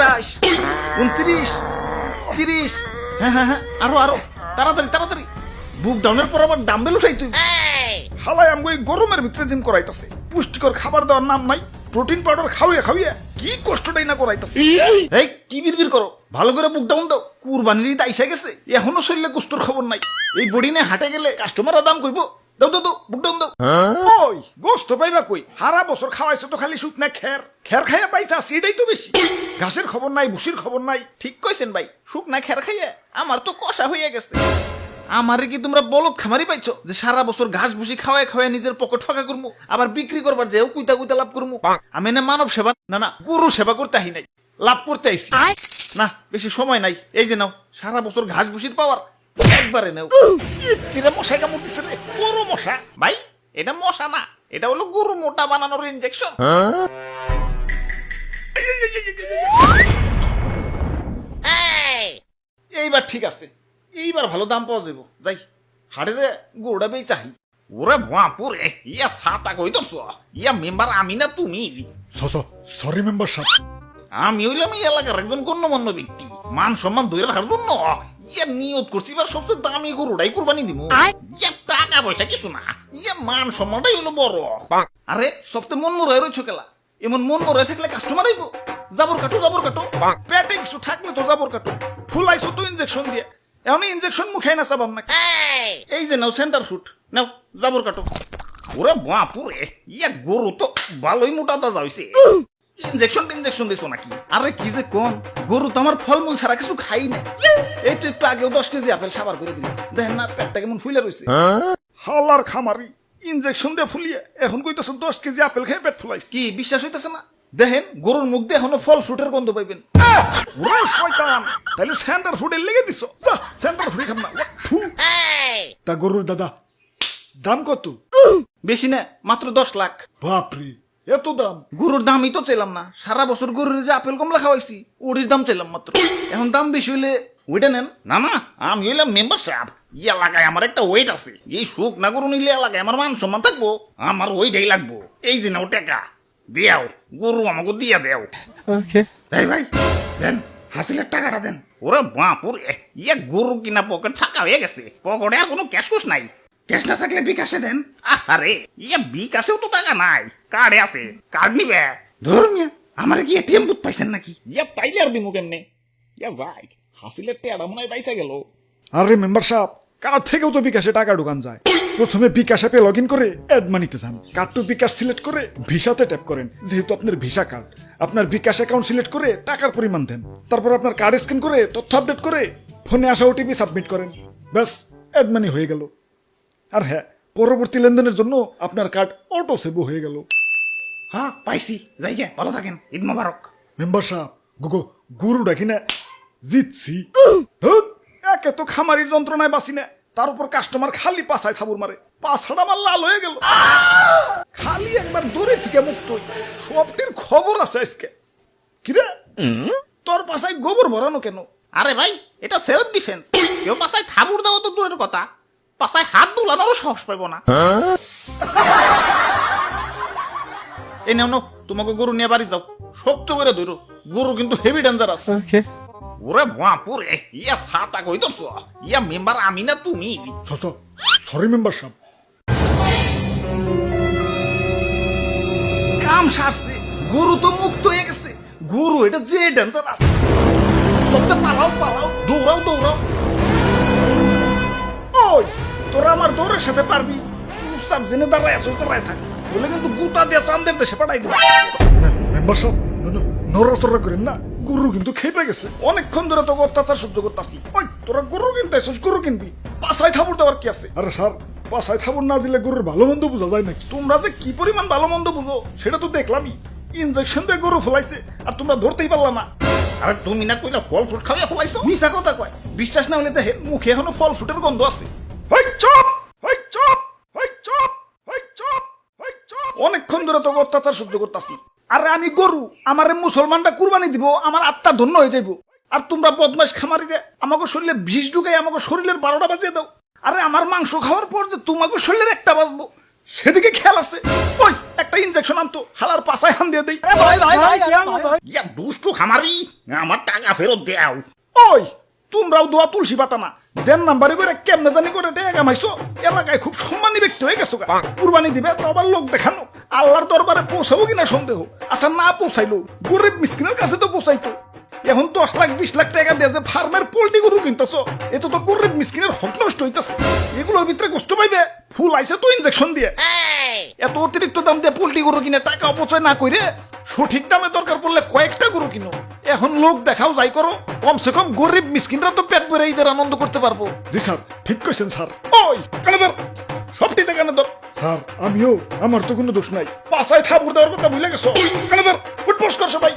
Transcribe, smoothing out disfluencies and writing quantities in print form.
28, 29, 30। হ্যাঁ হ্যাঁ হ্যাঁ, আরো আরো, তাড়াতাড়ি তাড়াতাড়ি। বুক ডাউনের পর আবার ডাম্বেল উঠাই তুই। হালাই আমগো এই গরমের ভিতরে জিম করাইতাছে, পুষ্টিকর খাবার দেওয়ার নাম নাই, প্রোটিন পাউডার খাওয়াইয়া খাওয়াইয়া কি কষ্টটাই না করাইতাছে। এই কি বিড়বিড় করো, ভালো করে বুক ডাউন দাও। কুরবানির ঈদ আইসা গেছে, এখনো শরীরে গোস্তর খবর নাই। এই বডি নিয়ে হাটে গেলে কাস্টমাররা দাম কইব। দাও দাও দাও, বুক ডাউন দাও। ওই গোস্ত পাইবা কই? হারা বছর খাওয়াইছো তো খালি শুকনা খের, খের খাইয়া পাইছা সেটাই তো বেশি। ঘাসের খবর নাই, ভুসির খবর নাই। ঠিক কইছেন ভাই, শুকনা খের খাইয়া আমার তো কষা হইয়া গেছে। আমারে কি তোমরা বলদ খামারি পাইছো যে সারা বছর ঘাস ভুসি খাওয়ায় খাওয়ায় নিজের পকেট ফাঁকা করবো, আবার বিক্রি করবার যেও কুইতা কুইতা লাভ করবো? আমি না মানব সেবা না গরু সেবা করতে আহি নাই, লাভ করতে আইছি। না বেশি সময় নাই, এই যে নাও সারা বছর ঘাস ভুসির পাওয়ার, একবারে নাও। চিরে মশাই কামড় দিছে রে, বড় মশা। ভাই এটা মশা না, এটা হলো গরু মোটা বানানোর ইনজেকশন। এইবার ঠিক আছে, এইবার ভালো দাম পাওয়া যাবো। যাই হাটে যে গরুটা বেই চাহি। ওরে ভুয়াপুরে, ইয়া সাতা কই দছ, ইয়া মেম্বার আমি না তুমি? সরি মেম্বার সাহেব। আমি হইলাম এই এলাকার একজন গণ্যমান্য ব্যক্তি, মান সম্মান ধরে রাখার জন্য ইয়া নিয়ত করছি এবার সবচেয়ে দামি গরুটাই কুরবানি দিব। ইয়া টাকা পয়সা কিছু না, ইয়া মান সম্মানটাই হলো বড়। আরে সবচেয়ে মন মরাই রয়েছে খেলা, এমন মন মরাই থাকলে কাস্টমার আইব। জাবর কাটো জাবর কাটো, পেটে কিছু থাকলে তো জাবর কাটো। ফুলাইছো তো ইনজেকশন দিয়ে, এখন ইনজেকশন মুখে না চাবাম না। এই যে নাও সেন্টার ফুট, নাও জাবর কাটো। ওরে বাপুরে, ইয়া গরু তো ভালোই মোটা তাজা হইছে। ইনজেকশন দিছো নাকি? আরে কি যে কোন, গরু তো আমার ফলমূল ছাড়া কিছু খাই না। এই তো একটু আগেও 10 কেজি আপেল সাবার করে দিল, দেখেন না পেটটা কেমন ফুলে রয়েছে। হালার খামারি, ইনজেকশন দিয়ে ফুলিয়ে এখন কইতেছো 10 কেজি আপেল খেয়ে পেট ফুলাইছে। কি বিশ্বাস হইতেছে না? দেখেন গরুর মুখ দিয়ে এখনো ফল ফ্রুটের গন্ধ পাইবেন। ওরে শয়তান, তাহলে সেন্টার ফুডের লেগে দিছো। যা সেন্টার ফুডই খাম না। থু। তা গরুর দাদা দাম কত? বেশি না, মাত্র 10 লাখ। বাপরে, এত দাম? গরুর দামই তো চাইলাম না, সারা বছর গরুর যে আপেল কমলা খাওয়াইছি ওটির দাম চাইলাম মাত্র। এখন দাম বেশি হইলে ওইটা নেন। না না, আমি হইলাম মেম্বার সাহেব, এই এলাকায় আমার একটা ওয়েট আছে। এই সুখ না গরু নিলে এলাকায় আমার মান সম্মান থাকবো, আমার ওইটাই লাগবো। এই যে নাও টাকা দেও, গরু আমাকে দিয়া দেও। এই ভাই দেন, হাসিলের টাকাটা দেন। ওরে বাপুরে, ইয়া গরু কিনা পকেট ফাঁকা হয়ে গেছে, পকেটে আর কোনো ক্যাশ কুশ নাই। ক্যাশ না থাকলে বিকাশে দেন। আরে ইয়া বিকাশেও তো টাকা নাই, কার্ডে আছে, কার্ড নিবে। ধরুন আমার কি এটিএম বুথ পাইছেন নাকি? ইয়া পাইলে আর দিমু কেমনে? ইয়া ভাই হাসিলের টেয়াটা মনে হয় পাইসা গেল। আরে মেম্বার সাহেব, কার্ড থেকেও তো বিকাশে টাকা ঢুকান যায়। প্রথমে বিকাশ অ্যাপে লগ ইন করে অ্যাড মানিতে যান, কার্ড টু বিকাশ সিলেক্ট করে ভিসাতে ট্যাপ করেন। যেহেতু আপনার ভিসা কার্ড, আপনার বিকাশ অ্যাকাউন্ট সিলেক্ট করে টাকার পরিমাণ দেন। তারপর আপনার কার্ড স্ক্যান করে তথ্য আপডেট করে ফোনে আসা ওটিপি সাবমিট করেন। ব্যাস, অ্যাড মানি হয়ে গেল। আর হ্যাঁ, পরবর্তী লেনদেনের জন্য আপনার কার্ড অটো সেভও হয়ে গেল। হ্যাঁ পাইছি, যাই গে, ভালো থাকেন, ঈদ মোবারক। মেম্বার সাহেব, গরু ডাকি না জিতছি। একে তো খামারির যন্ত্রণায় বাঁচি না, তার উপর কাস্টমার খালি পাছায় থাবুর মারে, পাছাটা আমার লাল হয়ে গেল। খালি একবার দূরে থেকে মুক্ত হই, সবটির খবর আছে আজকে। কিরে তোর পাছায় গোবর ভরানো কেন? আরে ভাই এটা সেলফ ডিফেন্স, কেউ পাছায় থাবুর দেওয়া তো দূরের কথা, পাছায় হাত দুলানোরও সাহস পাইব না। এই নেও নাও, তোমাকে গরু নিয়ে বাড়ি যাও, শক্ত করে ধরো, গরু কিন্তু হেভি ডেঞ্জারাস। ওরে বাপুরে, ইয়া সাতা কই দছ, ইয়া মেম্বার আমি না তুমি? সরি মেম্বার সাহেব। কাম সারছে, গরু তো মুক্ত হয়ে গেছে। গরু এটা যে ডেঞ্জারাস, সবটা পালাও পালাও, দৌড়াও দৌড়াও। ওই তোরা আমার দৌড়ের সাথে পারবি? চুপচাপ জেনে দাঁড়ায় আসল দাঁড়ায় থাক, বলে কিন্তু গুতা দিয়ে চান্দের দেশে পাঠাই দিবি। মেম্বার সাহেব নড়াচড়া করেন না, গরু কিন্তু খেপে গেছে। অনেকক্ষণ ধরে তোকে অত্যাচার সহ্য করতেছি। ওই তোরা গরু কিনতে আসছিস, গরু কিনবি, পাছায় থাবুর দেওয়ার কি আছে? আরে স্যার, পাছায় থাবুর না দিলে গরুর ভালো মন্দ বোঝা যায় নাকি? তোমরা যে কি পরিমাণ ভালো মন্দ বুঝো সেটা তো দেখলামই। ইনজেকশন দিয়ে গরু ফলাইছে আর তোমরা ধরতেই পারলা না। আরে তুমি না কইলা ফল ফ্রুট খাওয়া ফলাইছো? মিছা কথা কয়, বিশ্বাস না হলে দেখে মুখে এখনো ফল ফ্রুটের গন্ধ আছে। অনেকক্ষণ ধরে তোকে অত্যাচার সহ্য করতেছি। আরে আমি গরু, আমারে মুসলমানরা কুরবানি দিব, আমার আত্মা ধন্য হয়ে যাইব। আর তোমরা বদমাশ খামারিরে আমাকে শরীরে বিষ ঢুকাই আমাকে শরীরের 12টা বাজিয়ে দাও। আরে আমার মাংস খাওয়ার পর যে তোমাকে শরীরের একটা বাজবো সেদিকে খেয়াল আছে। ওই একটা ইনজেকশন আনতো, হালার পাছায় হান দিয়ে দেই। ইয়া দুষ্টু খামারি, আমার টাকা ফেরত দেও। ওই তোমরাও দোয়া তুলসী পাতা না, দেন নাম্বারে করে কেমনে জানি করে টাকা কামাইছো, এলাকায় খুব সম্মানী ব্যক্তি হয়ে গেছো। কুরবানি দিবে তো আবার লোক দেখানো, আল্লাহর দরবারে পৌঁছাবো কিনা সন্দেহ। আচ্ছা না পৌঁছাইলো, গরিব মিসকিনের কাছে তো পৌঁছাইতো। এখন 10 লাখ 20 লাখ টাকা দিয়ে যে ফার্মের পোল্ট্রি গরু কিনতেছ, এত তো গরিব মিসকিনের হক নষ্ট হইতেছে। এগুলোর ভিতরে কষ্ট পাইবে, ফুল আইছে তো ইনজেকশন দিয়ে। এত অতিরিক্ত দাম দিয়ে পোল্ট্রি গরু কিনে টাকা অপচয় না করে সঠিক দামে দরকার পড়লে কয়েকটা গরু কিনো। এখন লোক দেখাও যাই করো, কমসে কম গরিব মিসকিনরা তো পেট ভরে ঈদের আনন্দ করতে পারবো। জি স্যার, ঠিক কইছেন স্যার। ওই কানে ধর, সবটিতে কানে ধর। স্যার আমিও, আমার তো কোনো দোষ নাই। পাশায় থাপুর দেওয়ার কথা ভুলে গেছো। কানে ধর, উঠবোস কর সবাই।